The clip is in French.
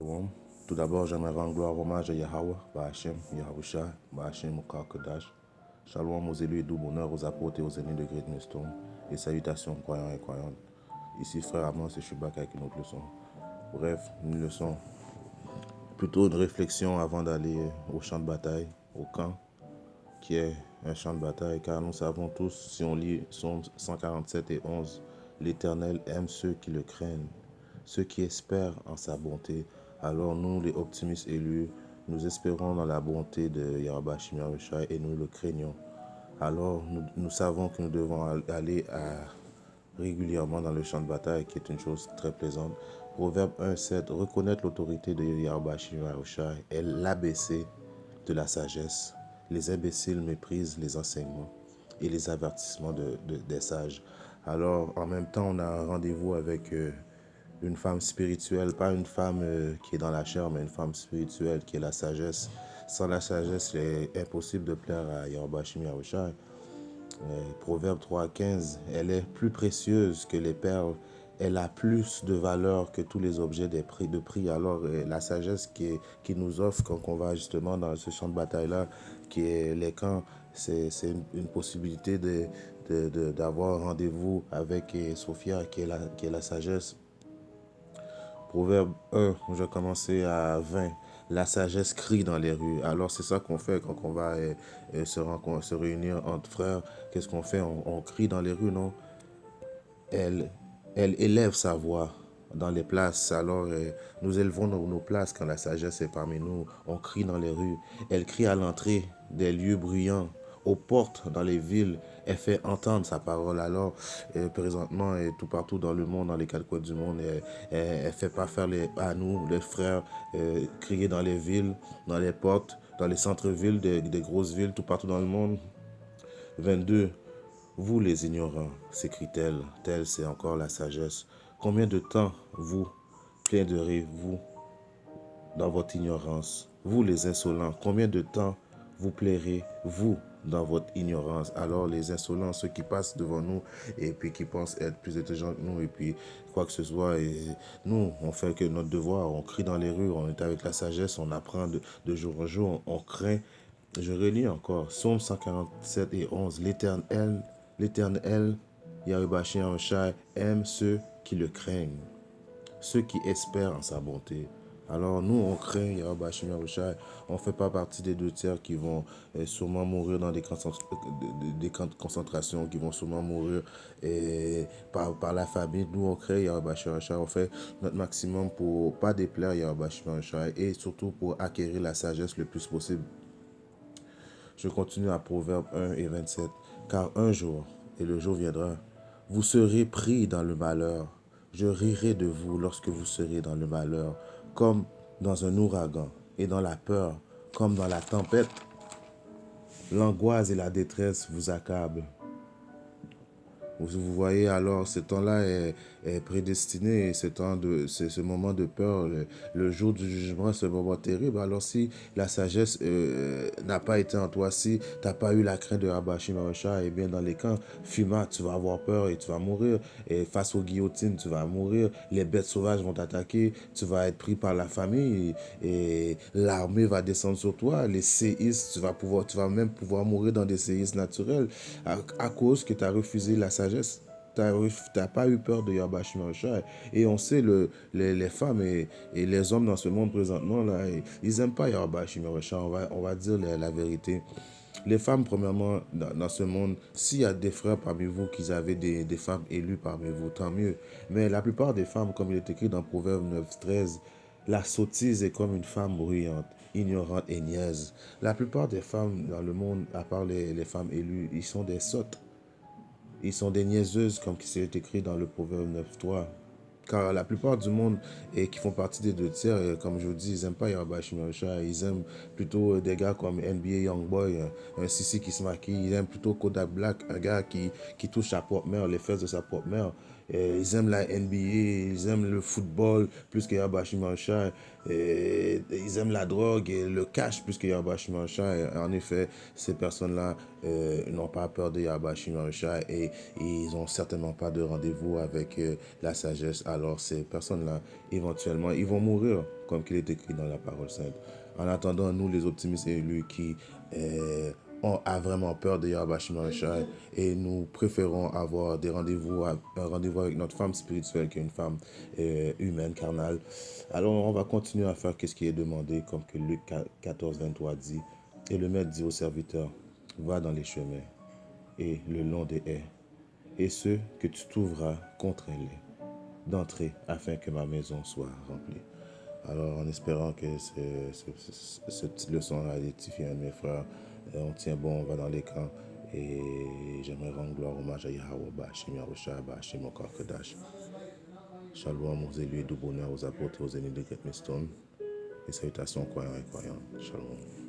Bon, tout d'abord, j'aimerais rendre gloire hommage à Yahweh, Bahashem, Yahushua, Bahashem, Mokar Kodash. Shalom aux élus et doux bonheur aux apôtres et aux ennemis de Great Millstone. Et salutations croyants et croyantes. Ici, frère Amos et Chubak avec une autre leçon. Bref, une leçon, plutôt une réflexion avant d'aller au champ de bataille, au camp, qui est un champ de bataille, car nous savons tous, si on lit Psaume 147 et 11, l'Éternel aime ceux qui le craignent, ceux qui espèrent en sa bonté. Alors nous, les optimistes élus, nous espérons dans la bonté de Yahweh Shai et nous le craignons. Alors nous savons que nous devons aller régulièrement dans le champ de bataille, qui est une chose très plaisante. Proverbe 1,7, reconnaître l'autorité de Yahweh Shai est l'ABC de la sagesse. Les imbéciles méprisent les enseignements et les avertissements des sages. Alors, en même temps, on a un rendez-vous avec une femme spirituelle, pas une femme qui est dans la chair, mais une femme spirituelle qui est la sagesse. Sans la sagesse, il est impossible de plaire à Yahweh Yahushua. Proverbe 3,15, elle est plus précieuse que les perles, elle a plus de valeur que tous les objets de prix. Alors, la sagesse qui nous offre quand on va justement dans ce champ de bataille-là, qui est les camps, c'est une possibilité d'avoir un rendez-vous avec Sophia, qui est la sagesse. Proverbe 1, je vais commencer à 20. La sagesse crie dans les rues. Alors c'est ça qu'on fait quand on va se réunir entre frères. Qu'est-ce qu'on fait? On crie dans les rues, non? Elle, elle élève sa voix dans les places. Alors nous élevons nos places quand la sagesse est parmi nous. On crie dans les rues. Elle crie à l'entrée des lieux bruyants, aux portes, dans les villes. Elle fait entendre sa parole. Alors, présentement, tout partout dans le monde, dans les quatre coins du monde, elle fait pas faire à nous, les frères, crier dans les villes, dans les portes, dans les centres-villes, des grosses villes, tout partout dans le monde. 22. Vous les ignorants, s'écrie-t-elle, telle c'est encore la sagesse. Combien de temps vous plaindrez-vous dans votre ignorance? Vous les insolents, combien de temps vous plairez-vous dans votre ignorance? Alors les insolents, ceux qui passent devant nous et puis qui pensent être plus intelligents que nous et puis quoi que ce soit, et nous, on fait que notre devoir, on crie dans les rues, on est avec la sagesse, on apprend de jour en jour, on craint. Je relis encore, Psaume 147 et 11, l'Éternel, Yahweh Shai, aime ceux qui le craignent, ceux qui espèrent en sa bonté. Alors nous, on craint Yahweh Shai. On ne fait pas partie des 2 tiers qui vont sûrement mourir dans des camps de concentration, qui vont sûrement mourir par la famine. Nous, on craint Yahweh Shai. On fait notre maximum pour ne pas déplaire Yahweh Shai et surtout pour acquérir la sagesse le plus possible. Je continue à Proverbe 1 et 27. Car un jour, et le jour viendra, vous serez pris dans le malheur. Je rirai de vous lorsque vous serez dans le malheur, comme dans un ouragan, et dans la peur, comme dans la tempête. L'angoisse et la détresse vous accablent. Vous voyez, alors ce temps-là est prédestiné, ce moment de peur, le jour du jugement, ce moment terrible. Alors si la sagesse n'a pas été en toi, si tu n'as pas eu la crainte de Rabashi Marosha, eh bien dans les camps, Fuma, tu vas avoir peur et tu vas mourir. Et face aux guillotines, tu vas mourir. Les bêtes sauvages vont t'attaquer, tu vas être pris par la famille et l'armée va descendre sur toi. Les séismes, tu vas même pouvoir mourir dans des séismes naturels à cause que tu as refusé la sagesse. Tu n'as pas eu peur de Yahweh Shai. Et on sait, les femmes et les hommes dans ce monde présentement, là, ils n'aiment pas Yahweh Shai. On va dire la vérité. Les femmes, premièrement, dans ce monde, s'il y a des frères parmi vous qui avaient des femmes élues parmi vous, tant mieux. Mais la plupart des femmes, comme il est écrit dans Proverbe 9,13, la sottise est comme une femme bruyante, ignorante et niaise. La plupart des femmes dans le monde, à part les femmes élues, ils sont des sottes. Ils sont des niaiseuses, comme c'est écrit dans le Proverbe 9,3. Car la plupart du monde qui font partie des 2 tiers, comme je vous dis, ils n'aiment pas Yahweh Shai. Ils aiment plutôt des gars comme NBA Youngboy, un Sissi qui se maquille. Ils aiment plutôt Kodak Black, un gars qui touche sa propre mère, les fesses de sa propre mère. Ils aiment la NBA, ils aiment le football plus que Yahweh Shai. Ils aiment la drogue et le cash plus que Yahweh Shai. En effet, ces personnes-là n'ont pas peur de Yahweh Shai et ils n'ont certainement pas de rendez-vous avec la sagesse. Alors ces personnes-là, éventuellement, ils vont mourir, comme il est écrit dans la parole sainte. En attendant, nous, les optimistes élus qui on a vraiment peur de Yahweh Shai et nous préférons avoir des rendez-vous, un rendez-vous avec notre femme spirituelle qui est une femme humaine, carnale. Alors on va continuer à faire ce qui est demandé, comme que Luc 14, 23 dit. Et le maître dit au serviteur, va dans les chemins et le long des haies, et ceux que tu trouveras contre les d'entrer afin que ma maison soit remplie. Alors, en espérant que cette petite leçon a édifié un de mes frères, on tient bon, on va dans les camps. Et j'aimerais rendre gloire, hommage à Yahweh, Bashim Yahushua, Bashim Okar Kodash. Shalom aux élus et du bonheur aux apôtres et aux ennemis de Great Stone. Et salutations croyants et croyantes. Shalom.